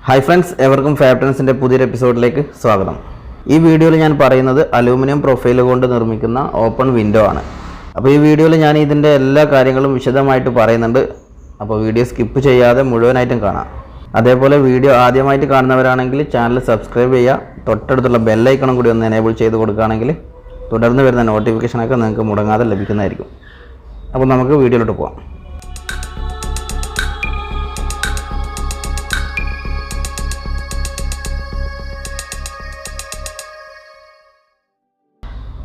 Hi friends, എവർക്കും FabTrendzന്റെ പുതിയൊരു എപ്പിസോഡിലേക്ക് സ്വാഗതം. ഈ വീഡിയോയിൽ ഞാൻ പറയുന്നത് അലൂമിനിയം പ്രൊഫൈൽ കൊണ്ട് നിർമ്മിക്കുന്ന ഓപ്പൺ വിൻഡോ ആണ്. അപ്പോൾ ഈ വീഡിയോയിൽ ഞാൻ ഇതിൻ്റെ എല്ലാ കാര്യങ്ങളും വിശദമായിട്ട് പറയുന്നുണ്ട്. അപ്പോൾ വീഡിയോ സ്കിപ്പ് ചെയ്യാതെ മുഴുവനായിട്ടും കാണാം. അതേപോലെ വീഡിയോ ആദ്യമായിട്ട് കാണുന്നവരാണെങ്കിൽ ചാനൽ സബ്സ്ക്രൈബ് ചെയ്യുക. തൊട്ടടുത്തുള്ള ബെല്ലൈക്കണും കൂടി ഒന്ന് എനേബിൾ ചെയ്ത് കൊടുക്കുകയാണെങ്കിൽ തുടർന്ന് വരുന്ന നോട്ടിഫിക്കേഷനൊക്കെ നിങ്ങൾക്ക് മുടങ്ങാതെ ലഭിക്കുന്നതായിരിക്കും. അപ്പോൾ നമുക്ക് വീഡിയോയിലോട്ട് പോകാം.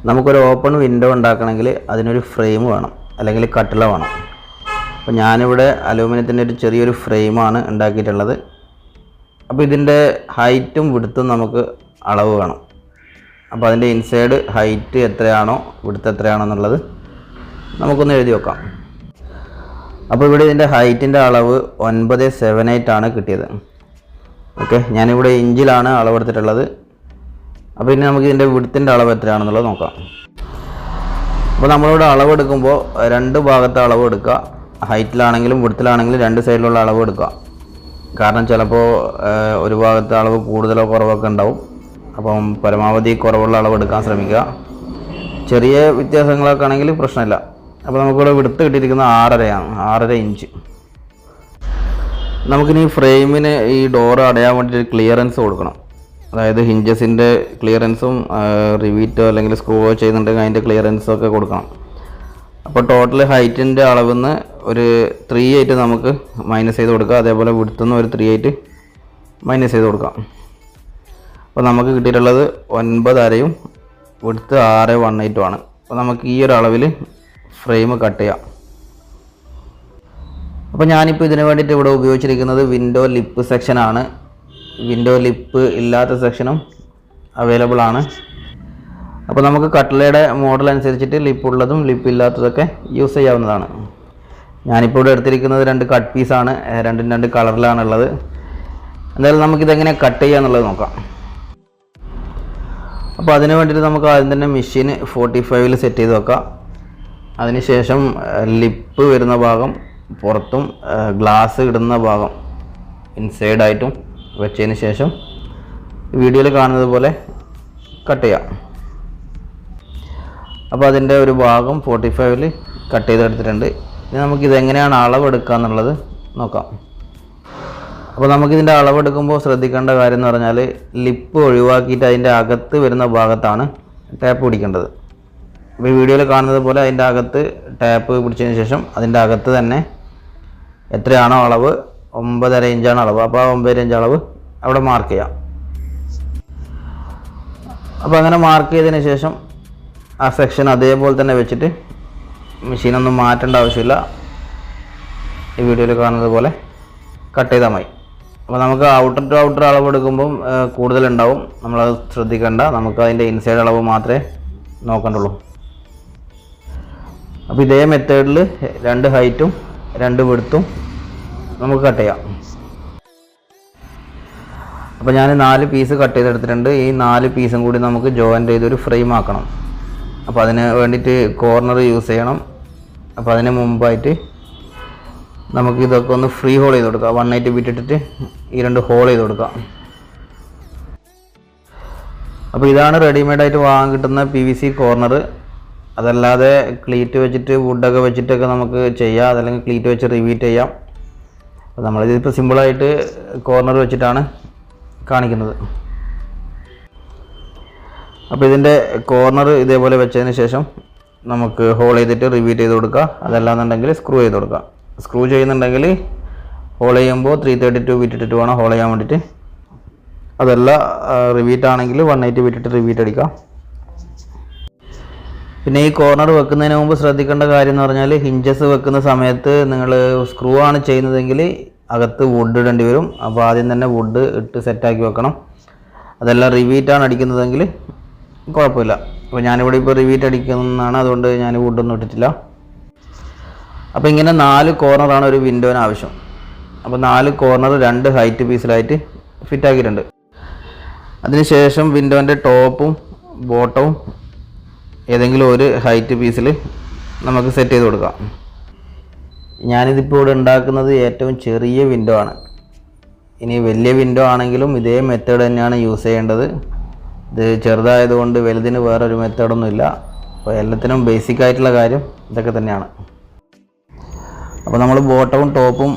നമുക്കൊരു ഓപ്പൺ വിൻഡോ ഉണ്ടാക്കണമെങ്കിൽ അതിനൊരു ഫ്രെയിം വേണം, അല്ലെങ്കിൽ കട്ടിള വേണം. അപ്പോൾ ഞാനിവിടെ അലൂമിനിയത്തിൻ്റെ ഒരു ചെറിയൊരു ഫ്രെയിമാണ് ഉണ്ടാക്കിയിട്ടുള്ളത്. അപ്പോൾ ഇതിൻ്റെ ഹൈറ്റും വിഡ്ത്തും നമുക്ക് അളവ് വേണം. അപ്പോൾ അതിൻ്റെ ഇൻസൈഡ് ഹൈറ്റ് എത്രയാണോ വിഡ്ത്ത് എത്രയാണോ എന്നുള്ളത് നമുക്കൊന്ന് എഴുതി വെക്കാം. അപ്പോൾ ഇവിടെ ഇതിൻ്റെ ഹൈറ്റിൻ്റെ അളവ് 978 ആണ് കിട്ടിയത്. ഓക്കെ, ഞാനിവിടെ ഇഞ്ചിലാണ് അളവെടുത്തിട്ടുള്ളത്. അപ്പോൾ ഇനി നമുക്ക് ഇതിൻ്റെ വിഡ്ത്തിൻ്റെ അളവ് എത്രയാണെന്നുള്ളത് നോക്കാം. അപ്പോൾ നമ്മളിവിടെ അളവെടുക്കുമ്പോൾ രണ്ട് ഭാഗത്തെ അളവ് എടുക്കുക. ഹൈറ്റിലാണെങ്കിലും വിഡ്ത്തിലാണെങ്കിലും രണ്ട് സൈഡിലുള്ള അളവ് എടുക്കുക. കാരണം ചിലപ്പോൾ ഒരു ഭാഗത്തെ അളവ് കൂടുതലോ കുറവൊക്കെ ഉണ്ടാവും. അപ്പം പരമാവധി കുറവുള്ള അളവ് എടുക്കാൻ ശ്രമിക്കുക. ചെറിയ വ്യത്യാസങ്ങളൊക്കെ ആണെങ്കിൽ പ്രശ്നമില്ല. അപ്പോൾ നമുക്കിവിടെ വിഡ്ത്ത് കിട്ടിയിരിക്കുന്നത് 6.5 ഇഞ്ച്. നമുക്കിനി ഫ്രെയിമിന് ഈ ഡോറ് അടയാൻ വേണ്ടിയിട്ട് ക്ലിയറൻസ് കൊടുക്കണം. അതായത് ഹിഞ്ചസിൻ്റെ ക്ലിയറൻസും റിവീറ്റോ അല്ലെങ്കിൽ സ്ക്രൂവോ ചെയ്യുന്നുണ്ടെങ്കിൽ അതിൻ്റെ ക്ലിയറൻസും ഒക്കെ കൊടുക്കണം. അപ്പോൾ ടോട്ടൽ ഹൈറ്റിൻ്റെ അളവിൽ നിന്ന് ഒരു 3/8 നമുക്ക് മൈനസ് ചെയ്ത് കൊടുക്കുക. അതേപോലെ വിഡ്ത്തിൽ നിന്ന് ഒരു 3/8 മൈനസ് ചെയ്ത് കൊടുക്കാം. അപ്പോൾ നമുക്ക് കിട്ടിയിട്ടുള്ളത് 9.5 വിഡ്ത്ത് 6.18 ആണ്. അപ്പോൾ നമുക്ക് ഈ ഒരു അളവിൽ ഫ്രെയിം കട്ട് ചെയ്യാം. അപ്പോൾ ഞാനിപ്പോൾ ഇതിന് വേണ്ടിയിട്ട് ഇവിടെ ഉപയോഗിച്ചിരിക്കുന്നത് വിൻഡോ ലിപ്പ് സെക്ഷനാണ്. വിൻഡോ ലിപ്പ് ഇല്ലാത്ത സെക്ഷനും അവൈലബിൾ ആണ്. അപ്പോൾ നമുക്ക് കട്ട്ലയുടെ മോഡൽ അനുസരിച്ചിട്ട് ലിപ്പുള്ളതും ലിപ്പില്ലാത്തതൊക്കെ യൂസ് ചെയ്യാവുന്നതാണ്. ഞാനിപ്പോൾ ഇവിടെ എടുത്തിരിക്കുന്നത് 2 കട്ട് പീസാണ്. രണ്ടും 2 കളറിലാണുള്ളത്. എന്തായാലും നമുക്കിതെങ്ങനെ കട്ട് ചെയ്യാന്നുള്ളത് നോക്കാം. അപ്പോൾ അതിന് വേണ്ടിയിട്ട് നമുക്ക് ആദ്യം തന്നെ മെഷീൻ 45-ൽ സെറ്റ് ചെയ്ത് വെക്കാം. അതിനുശേഷം ലിപ്പ് വരുന്ന ഭാഗം പുറത്തും ഗ്ലാസ് ഇടുന്ന ഭാഗം ഇൻസൈഡായിട്ടും വെച്ചതിന് ശേഷം വീഡിയോയിൽ കാണുന്നത് പോലെ കട്ട് ചെയ്യാം. അപ്പോൾ അതിൻ്റെ ഒരു ഭാഗം 45-ൽ കട്ട് ചെയ്തെടുത്തിട്ടുണ്ട്. ഇനി നമുക്കിതെങ്ങനെയാണ് അളവെടുക്കുക എന്നുള്ളത് നോക്കാം. അപ്പോൾ നമുക്കിതിൻ്റെ അളവെടുക്കുമ്പോൾ ശ്രദ്ധിക്കേണ്ട കാര്യം എന്ന് പറഞ്ഞാൽ ലിപ്പ് ഒഴിവാക്കിയിട്ട് അതിൻ്റെ അകത്ത് വരുന്ന ഭാഗത്താണ് ടാപ്പ് പിടിക്കേണ്ടത്. അപ്പോൾ ഈ വീഡിയോയിൽ കാണുന്നത് പോലെ അതിൻ്റെ അകത്ത് ടാപ്പ് പിടിച്ചതിന് ശേഷം അതിൻ്റെ അകത്ത് തന്നെ എത്രയാണോ അളവ് 9.5 ഇഞ്ചാണ് അളവ്. അപ്പോൾ ആ 9 ഇഞ്ച് അളവ് അവിടെ മാർക്ക് ചെയ്യാം. അപ്പോൾ അങ്ങനെ മാർക്ക് ചെയ്തതിന് ശേഷം ആ സെക്ഷൻ അതേപോലെ തന്നെ വെച്ചിട്ട് മെഷീനൊന്നും മാറ്റേണ്ട ആവശ്യമില്ല. ഈ വീഡിയോയിൽ കാണുന്നത് പോലെ കട്ട് ചെയ്താൽ മതി. അപ്പോൾ നമുക്ക് ഔട്ടർ ടു ഔട്ടർ അളവ് എടുക്കുമ്പം കൂടുതലുണ്ടാവും. നമ്മളത് ശ്രദ്ധിക്കേണ്ട. നമുക്ക് അതിൻ്റെ ഇൻസൈഡ് അളവ് മാത്രമേ നോക്കണ്ടുള്ളൂ. അപ്പോൾ ഇതേ മെത്തേഡിൽ 2 ഹൈറ്റും 2 വിഡ്ത്തും നമുക്ക് കട്ട് ചെയ്യാം. അപ്പോൾ ഞാൻ 4 പീസ് കട്ട് ചെയ്തെടുത്തിട്ടുണ്ട്. ഈ 4 പീസും കൂടി നമുക്ക് ജോയിൻ്റ് ചെയ്തൊരു ഫ്രെയിം ആക്കണം. അപ്പോൾ അതിന് വേണ്ടിയിട്ട് കോർണർ യൂസ് ചെയ്യണം. അപ്പോൾ അതിന് മുമ്പായിട്ട് നമുക്ക് ഇതൊക്കെ ഒന്ന് ഫ്രീ ഹോൾ ചെയ്ത് കൊടുക്കാം. 180 വിട്ടിട്ട് ഈ 2 ഹോൾ ചെയ്ത് കൊടുക്കാം. അപ്പോൾ ഇതാണ് റെഡിമെയ്ഡായിട്ട് വാങ്ങാൻ കിട്ടുന്ന PVC കോർണർ. അതല്ലാതെ ക്ലീറ്റ് വെച്ചിട്ട് വുഡൊക്കെ വെച്ചിട്ടൊക്കെ നമുക്ക് ചെയ്യാം. അതല്ലെങ്കിൽ ക്ലീറ്റ് വെച്ച് റിവീറ്റ് ചെയ്യാം. അപ്പോൾ നമ്മളിതിപ്പോൾ സിമ്പിളായിട്ട് കോർണർ വെച്ചിട്ടാണ് കാണിക്കുന്നത്. അപ്പോൾ ഇതിൻ്റെ കോർണർ ഇതേപോലെ വെച്ചതിന് ശേഷം നമുക്ക് ഹോൾ ചെയ്തിട്ട് റിവീറ്റ് ചെയ്ത് കൊടുക്കുക. അതല്ലാന്നുണ്ടെങ്കിൽ സ്ക്രൂ ചെയ്ത് കൊടുക്കുക. സ്ക്രൂ ചെയ്യുന്നുണ്ടെങ്കിൽ ഹോൾ ചെയ്യുമ്പോൾ 332 വിട്ടിട്ട് വേണം ഹോൾ ചെയ്യാൻ വേണ്ടിയിട്ട്. അതല്ല റിവീറ്റ് ആണെങ്കിൽ 180 വിട്ടിട്ട് റിവീറ്റ് അടിക്കാം. പിന്നെ ഈ കോർണർ വെക്കുന്നതിന് മുമ്പ് ശ്രദ്ധിക്കേണ്ട കാര്യം എന്ന് പറഞ്ഞാൽ ഹിഞ്ചസ് വെക്കുന്ന സമയത്ത് നിങ്ങൾ സ്ക്രൂ ആണ് ചെയ്യുന്നതെങ്കിൽ അകത്ത് വുഡ് ഇടേണ്ടി വരും. അപ്പോൾ ആദ്യം തന്നെ വുഡ് ഇട്ട് സെറ്റാക്കി വെക്കണം. അതെല്ലാം റിവീറ്റാണ് അടിക്കുന്നതെങ്കിൽ കുഴപ്പമില്ല. അപ്പോൾ ഞാനിവിടെ ഇപ്പോൾ റിവീറ്റ് അടിക്കുന്നതാണ്, അതുകൊണ്ട് ഞാൻ വുഡൊന്നും ഇട്ടിട്ടില്ല. അപ്പോൾ ഇങ്ങനെ 4 കോർണറാണ് ഒരു വിൻഡോന് ആവശ്യം. അപ്പോൾ 4 കോർണർ 2 ഹൈറ്റ് പീസിലായിട്ട് ഫിറ്റാക്കിയിട്ടുണ്ട്. അതിനുശേഷം വിൻഡോൻ്റെ ടോപ്പും ബോട്ടവും ഏതെങ്കിലും ഒരു ഹൈറ്റ് പീസിൽ നമുക്ക് സെറ്റ് ചെയ്ത് കൊടുക്കാം. ഞാനിതിപ്പോൾ ഇവിടെ ഉണ്ടാക്കുന്നത് ഏറ്റവും ചെറിയ വിൻഡോ ആണ്. ഇനി വലിയ വിൻഡോ ആണെങ്കിലും ഇതേ മെത്തേഡ് തന്നെയാണ് യൂസ് ചെയ്യേണ്ടത്. ഇത് ചെറുതായതുകൊണ്ട് വലുതിന് വേറൊരു മെത്തേഡൊന്നുമില്ല. അപ്പോൾ എല്ലാത്തിനും ബേസിക് ആയിട്ടുള്ള കാര്യം ഇതൊക്കെ തന്നെയാണ്. അപ്പോൾ നമ്മൾ ബോട്ടവും ടോപ്പും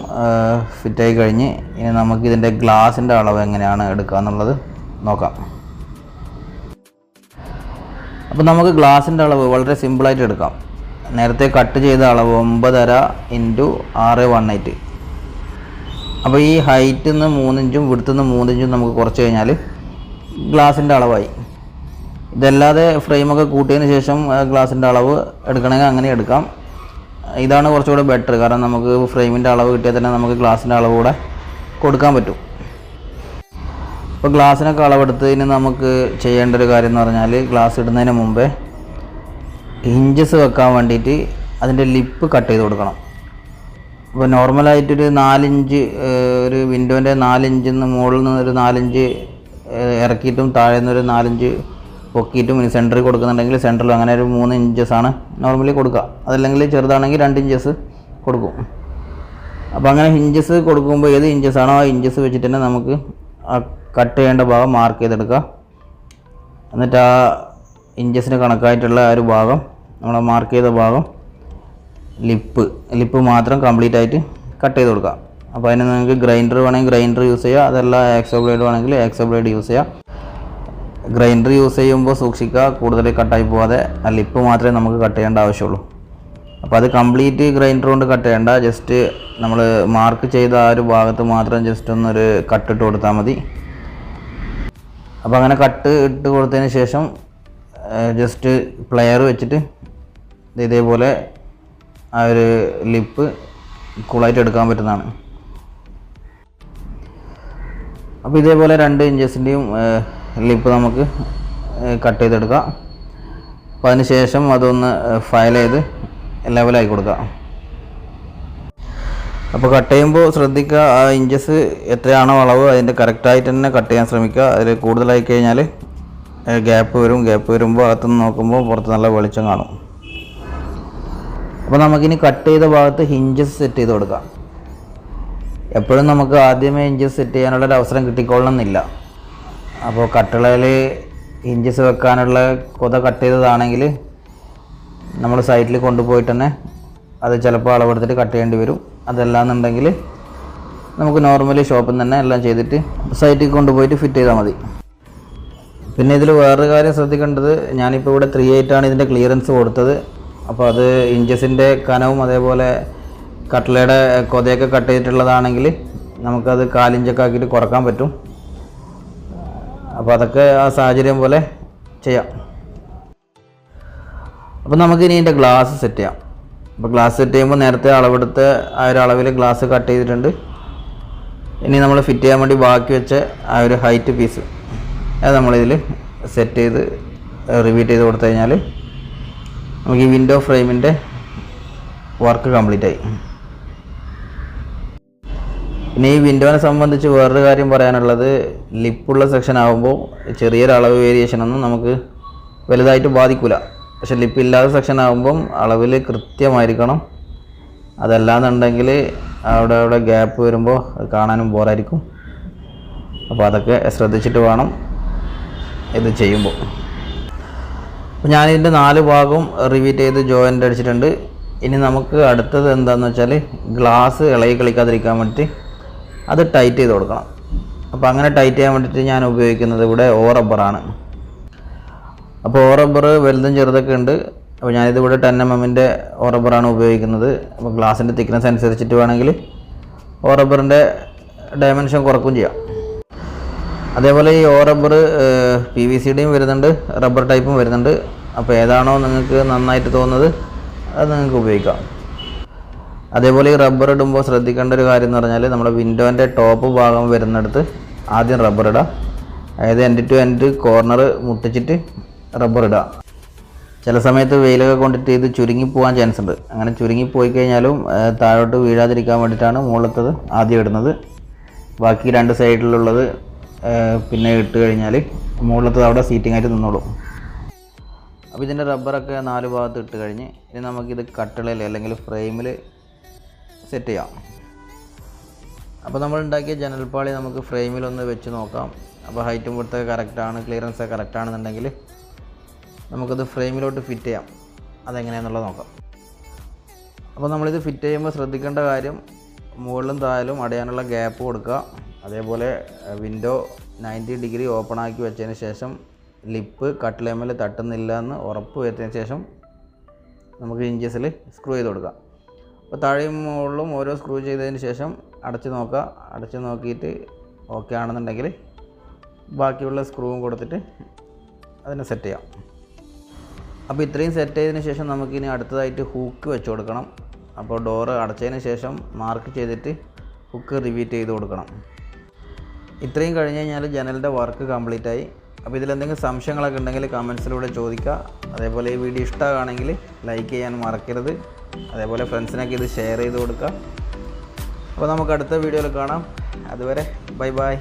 ഫിറ്റായി കഴിഞ്ഞ് ഇനി നമുക്ക് ഇതിൻ്റെ ഗ്ലാസിൻ്റെ അളവ് എങ്ങനെയാണ് എടുക്കുക എന്നുള്ളത് നോക്കാം. അപ്പോൾ നമുക്ക് ഗ്ലാസിൻ്റെ അളവ് വളരെ സിമ്പിളായിട്ട് എടുക്കാം. നേരത്തെ കട്ട് ചെയ്ത അളവ് 9.5 × 618. അപ്പോൾ ഈ ഹൈറ്റിൽ നിന്ന് 3 ഇഞ്ചും വിഡ്ത്തിൽ നിന്ന് 3 ഇഞ്ചും നമുക്ക് കുറച്ച് കഴിഞ്ഞാൽ ഗ്ലാസിൻ്റെ അളവായി. ഇതല്ലാതെ ഫ്രെയിമൊക്കെ കൂട്ടിയതിന് ശേഷം ഗ്ലാസിൻ്റെ അളവ് എടുക്കണമെങ്കിൽ അങ്ങനെ എടുക്കാം. ഇതാണ് കുറച്ചുകൂടെ ബെറ്റർ. കാരണം നമുക്ക് ഫ്രെയിമിൻ്റെ അളവ് കിട്ടിയാൽ തന്നെ നമുക്ക് ഗ്ലാസിൻ്റെ അളവ് കൂടെ കൊടുക്കാൻ പറ്റും. അപ്പോൾ ഗ്ലാസ്സിനൊക്കെ അളവെടുത്തതിന് നമുക്ക് ചെയ്യേണ്ട ഒരു കാര്യം എന്ന് പറഞ്ഞാൽ ഗ്ലാസ് ഇടുന്നതിന് മുമ്പേ ഹിഞ്ചസ് വെക്കാൻ വേണ്ടിയിട്ട് അതിൻ്റെ ലിപ്പ് കട്ട് ചെയ്ത് കൊടുക്കണം. അപ്പോൾ നോർമലായിട്ടൊരു 4 ഇഞ്ച് ഒരു വിൻഡോൻ്റെ 4 ഇഞ്ചിൽ നിന്ന് മുകളിൽ നിന്നൊരു 4 ഇഞ്ച് ഇറക്കിയിട്ടും താഴെ നിന്നൊരു 4 ഇഞ്ച് പൊക്കിയിട്ടും ഇനി സെൻറ്ററിൽ കൊടുക്കുന്നുണ്ടെങ്കിൽ സെൻറ്ററിൽ അങ്ങനെ ഒരു 3 ഇഞ്ചസാണ് നോർമലി കൊടുക്കുക. അതല്ലെങ്കിൽ ചെറുതാണെങ്കിൽ 2 ഇഞ്ചസ് കൊടുക്കും. അപ്പോൾ അങ്ങനെ ഹിഞ്ചസ് കൊടുക്കുമ്പോൾ ഏത് ഇഞ്ചസാണോ ആ ഇഞ്ചസ് വെച്ചിട്ട് തന്നെ നമുക്ക് ആ കട്ട് ചെയ്യേണ്ട ഭാഗം മാർക്ക് ചെയ്തെടുക്കുക. എന്നിട്ട് ആ ഇഞ്ചസിന് കണക്കായിട്ടുള്ള ആ ഒരു ഭാഗം നമ്മൾ മാർക്ക് ചെയ്ത ഭാഗം ലിപ്പ് മാത്രം കംപ്ലീറ്റ് ആയിട്ട് കട്ട് ചെയ്ത് കൊടുക്കുക. അപ്പോൾ അതിന് നിങ്ങൾക്ക് ഗ്രൈൻഡർ വേണമെങ്കിൽ ഗ്രൈൻഡർ യൂസ് ചെയ്യുക, അതല്ല ആക്സോ ബ്ലേഡ് വേണമെങ്കിൽ ആക്സോ ബ്ലേഡ് യൂസ് ചെയ്യുക. ഗ്രൈൻഡർ യൂസ് ചെയ്യുമ്പോൾ സൂക്ഷിക്കുക കൂടുതൽ കട്ടായി പോകാതെ ആ ലിപ്പ് മാത്രമേ നമുക്ക് കട്ട് ചെയ്യേണ്ട ആവശ്യമുള്ളൂ. അപ്പോൾ അത് കംപ്ലീറ്റ് ഗ്രൈൻഡർ കൊണ്ട് കട്ട് ചെയ്യേണ്ട, ജസ്റ്റ് നമ്മൾ മാർക്ക് ചെയ്ത ആ ഒരു ഭാഗത്ത് മാത്രം ജസ്റ്റ് ഒന്നൊരു കട്ടിട്ട് കൊടുത്താൽ മതി. അപ്പോൾ അങ്ങനെ കട്ട് ഇട്ട് കൊടുത്തതിന് ശേഷം ജസ്റ്റ് പ്ലെയർ വെച്ചിട്ട് ഇതേപോലെ ആ ഒരു ലിപ്പ് കൂളായിട്ട് എടുക്കാൻ പറ്റുന്നതാണ്. അപ്പോൾ ഇതേപോലെ 2 ഇഞ്ചസിൻ്റെയും ലിപ്പ് നമുക്ക് കട്ട് ചെയ്തെടുക്കാം. അപ്പോൾ അതിന് ശേഷം അതൊന്ന് ഫയൽ ചെയ്ത് ലെവലാക്കി കൊടുക്കുക. അപ്പോൾ കട്ട് ചെയ്യുമ്പോൾ ശ്രദ്ധിക്കുക ആ ഇഞ്ചസ് എത്രയാണോ അളവ് അതിൻ്റെ കറക്റ്റായിട്ട് തന്നെ കട്ട് ചെയ്യാൻ ശ്രമിക്കുക. അതിൽ കൂടുതലായി കഴിഞ്ഞാൽ ഗ്യാപ്പ് വരുമ്പോൾ അകത്തുനിന്ന് നോക്കുമ്പോൾ പുറത്ത് നല്ല വെളിച്ചം കാണും. അപ്പോൾ നമുക്കിനി കട്ട് ചെയ്ത ഭാഗത്ത് ഹിഞ്ചസ് സെറ്റ് ചെയ്ത് കൊടുക്കാം. എപ്പോഴും നമുക്ക് ആദ്യമേ ഹിഞ്ചസ് സെറ്റ് ചെയ്യാനുള്ളൊരു അവസരം കിട്ടിക്കൊള്ളണമെന്നില്ല. അപ്പോൾ കട്ടിളയിൽ ഹിഞ്ചസ് വെക്കാനുള്ള കൊത കട്ട് ചെയ്തതാണെങ്കിൽ നമ്മൾ സൈറ്റിൽ കൊണ്ടുപോയിട്ട് തന്നെ അത് ചിലപ്പോൾ അളവെടുത്തിട്ട് കട്ട് ചെയ്യേണ്ടി വരും. അതല്ലാന്നുണ്ടെങ്കിൽ നമുക്ക് നോർമലി ഷോപ്പിൽ നിന്ന് തന്നെ എല്ലാം ചെയ്തിട്ട് സൈറ്റിൽ കൊണ്ടുപോയിട്ട് ഫിറ്റ് ചെയ്താൽ മതി. പിന്നെ ഇതിൽ വേറൊരു കാര്യം ശ്രദ്ധിക്കേണ്ടത്, ഞാനിപ്പോൾ ഇവിടെ 3/8 ഇതിൻ്റെ ക്ലിയറൻസ് കൊടുത്തത്. അപ്പോൾ അത് ഇഞ്ചസിൻ്റെ കനവും അതേപോലെ കട്ട്ലയുടെ കൊതയൊക്കെ കട്ട് ചെയ്തിട്ടുള്ളതാണെങ്കിൽ നമുക്കത് 4 ഇഞ്ചൊക്കെ ആക്കിയിട്ട് കുറക്കാൻ പറ്റും. അപ്പോൾ അതൊക്കെ ആ സാഹചര്യം പോലെ ചെയ്യാം. അപ്പോൾ നമുക്കിനി ഇതിൻ്റെ ഗ്ലാസ് സെറ്റ് ചെയ്യാം. അപ്പോൾ ഗ്ലാസ് സെറ്റ് ചെയ്യുമ്പോൾ നേരത്തെ അളവെടുത്ത ആ ഒരു അളവിൽ ഗ്ലാസ് കട്ട് ചെയ്തിട്ടുണ്ട്. ഇനി നമ്മൾ ഫിറ്റ് ചെയ്യാൻ വേണ്ടി ബാക്കി വെച്ച ആ ഒരു ഹൈറ്റ് പീസ് അത് നമ്മളിതിൽ സെറ്റ് ചെയ്ത് റിവീറ്റ് ചെയ്ത് കൊടുത്തു കഴിഞ്ഞാൽ നമുക്ക് ഈ വിൻഡോ ഫ്രെയിമിൻ്റെ വർക്ക് കംപ്ലീറ്റ് ആയി. പിന്നെ ഈ വിൻഡോനെ സംബന്ധിച്ച് വേറൊരു കാര്യം പറയാനുള്ളത്, ലിപ്പുള്ള സെക്ഷൻ ആകുമ്പോൾ ചെറിയൊരു അളവ് വേരിയേഷനൊന്നും നമുക്ക് വലുതായിട്ട് ബാധിക്കില്ല. പക്ഷെ ലിപ്പില്ലാത്ത സെക്ഷൻ ആകുമ്പം അളവിൽ കൃത്യമായിരിക്കണം. അതല്ലാന്നുണ്ടെങ്കിൽ അവിടെ ഗ്യാപ്പ് വരുമ്പോൾ കാണാനും ബോറായിരിക്കും. അപ്പോൾ അതൊക്കെ ശ്രദ്ധിച്ചിട്ട് വേണം ഇത് ചെയ്യുമ്പോൾ. അപ്പോൾ ഞാനിതിൻ്റെ 4 ഭാഗവും റിവീറ്റ് ചെയ്ത് ജോയിൻ്റ് അടിച്ചിട്ടുണ്ട്. ഇനി നമുക്ക് അടുത്തത് എന്താണെന്ന് വെച്ചാൽ ഗ്ലാസ് ഇളകി കളിക്കാതിരിക്കാൻ വേണ്ടിയിട്ട് അത് ടൈറ്റ് ചെയ്ത് കൊടുക്കണം. അപ്പോൾ അങ്ങനെ ടൈറ്റ് ചെയ്യാൻ വേണ്ടിയിട്ട് ഞാൻ ഉപയോഗിക്കുന്നത് ഇവിടെ റബ്ബറാണ്. അപ്പോൾ റബ്ബർ വലുതും ചെറുതൊക്കെ ഉണ്ട്. അപ്പോൾ ഞാനിതിവിടെ 10 mm റബ്ബറാണ് ഉപയോഗിക്കുന്നത്. അപ്പോൾ ഗ്ലാസിൻ്റെ തിക്നെസ് അനുസരിച്ചിട്ട് വേണമെങ്കിൽ റബ്ബറിൻ്റെ ഡയമെൻഷൻ കുറക്കുകയും ചെയ്യാം. അതേപോലെ ഈ റബ്ബർ PVCയുടെയും വരുന്നുണ്ട്, റബ്ബർ ടൈപ്പും വരുന്നുണ്ട്. അപ്പോൾ ഏതാണോ നിങ്ങൾക്ക് നന്നായിട്ട് തോന്നുന്നത് അത് നിങ്ങൾക്ക് ഉപയോഗിക്കാം. അതേപോലെ ഈ റബ്ബർ ഇടുമ്പോൾ ശ്രദ്ധിക്കേണ്ട ഒരു കാര്യം എന്ന് പറഞ്ഞാൽ നമ്മുടെ വിൻഡോൻ്റെ ടോപ്പ് ഭാഗം വരുന്നിടത്ത് ആദ്യം റബ്ബർ ഇടുക. അതായത് എൻഡ് ടു എൻഡ് കോർണർ മുട്ടിച്ചിട്ട് റബ്ബർ ഇടുക. ചില സമയത്ത് വെയിലൊക്കെ കൊണ്ടിട്ട് ഇത് ചുരുങ്ങിപ്പോകാൻ ചാൻസ് ഉണ്ട്. അങ്ങനെ ചുരുങ്ങിപ്പോയി കഴിഞ്ഞാലും താഴോട്ട് വീഴാതിരിക്കാൻ വേണ്ടിയിട്ടാണ് മുകളിലത്തത് ആദ്യം ഇടുന്നത്. ബാക്കി 2 സൈഡിലുള്ളത് പിന്നെ ഇട്ട് കഴിഞ്ഞാൽ മുകളിലത്തത് അവിടെ സീറ്റിംഗ് ആയിട്ട് നിന്നോളും. അപ്പോൾ ഇതിൻ്റെ റബ്ബറൊക്കെ 4 ഭാഗത്ത് ഇട്ട് കഴിഞ്ഞ് ഇനി നമുക്കിത് കട്ടിളയിൽ അല്ലെങ്കിൽ ഫ്രെയിമിൽ സെറ്റ് ചെയ്യാം. അപ്പോൾ നമ്മൾ ഉണ്ടാക്കിയ ജനൽപ്പാളി നമുക്ക് ഫ്രെയിമിലൊന്ന് വെച്ച് നോക്കാം. അപ്പോൾ ഹൈറ്റും കൊടുത്തൊക്കെ കറക്റ്റാണ്, ക്ലിയറൻസ് കറക്റ്റ് ആണെന്നുണ്ടെങ്കിൽ നമുക്കത് ഫ്രെയിമിലോട്ട് ഫിറ്റ് ചെയ്യാം. അതെങ്ങനെയാണെന്നുള്ളത് നോക്കാം. അപ്പോൾ നമ്മളിത് ഫിറ്റ് ചെയ്യുമ്പോൾ ശ്രദ്ധിക്കേണ്ട കാര്യം മുകളിലും താഴെയും അടയാനുള്ള ഗ്യാപ്പ് കൊടുക്കുക. അതേപോലെ വിൻഡോ 90 ഡിഗ്രി ഓപ്പൺ ആക്കി വെച്ചതിന് ശേഷം ലിപ്പ് കട്ടിലേമേൽ തട്ടുന്നില്ല എന്ന് ഉറപ്പ് വരുത്തിയതിന് ശേഷം നമുക്ക് ഇഞ്ചസിൽ സ്ക്രൂ ചെയ്ത് കൊടുക്കാം. അപ്പോൾ താഴെയും മുകളിലും ഓരോ സ്ക്രൂ ചെയ്തതിന് ശേഷം അടച്ച് നോക്കുക. അടച്ച് നോക്കിയിട്ട് ഓക്കെ ആണെന്നുണ്ടെങ്കിൽ ബാക്കിയുള്ള സ്ക്രൂവും കൊടുത്തിട്ട് അതിനെ സെറ്റ് ചെയ്യാം. അപ്പോൾ ഇത്രയും സെറ്റ് ചെയ്തതിന് ശേഷം നമുക്കിനി അടുത്തതായിട്ട് ഹുക്ക് വെച്ച് കൊടുക്കണം. അപ്പോൾ ഡോറ് അടച്ചതിന് ശേഷം മാർക്ക് ചെയ്തിട്ട് ഹുക്ക് റിപ്പീറ്റ് ചെയ്ത് കൊടുക്കണം. ഇത്രയും കഴിഞ്ഞ് കഴിഞ്ഞാൽ ജനലിൻ്റെ വർക്ക് കംപ്ലീറ്റ് ആയി. അപ്പോൾ ഇതിലെന്തെങ്കിലും സംശയങ്ങളൊക്കെ ഉണ്ടെങ്കിൽ കമൻസിലൂടെ ചോദിക്കുക. അതേപോലെ ഈ വീഡിയോ ഇഷ്ടമാണെങ്കിൽ ലൈക്ക് ചെയ്യാൻ മറക്കരുത്. അതേപോലെ ഫ്രണ്ട്സിനൊക്കെ ഇത് ഷെയർ ചെയ്ത് കൊടുക്കുക. അപ്പോൾ നമുക്ക് അടുത്ത വീഡിയോയിൽ കാണാം. അതുവരെ ബൈ ബൈ.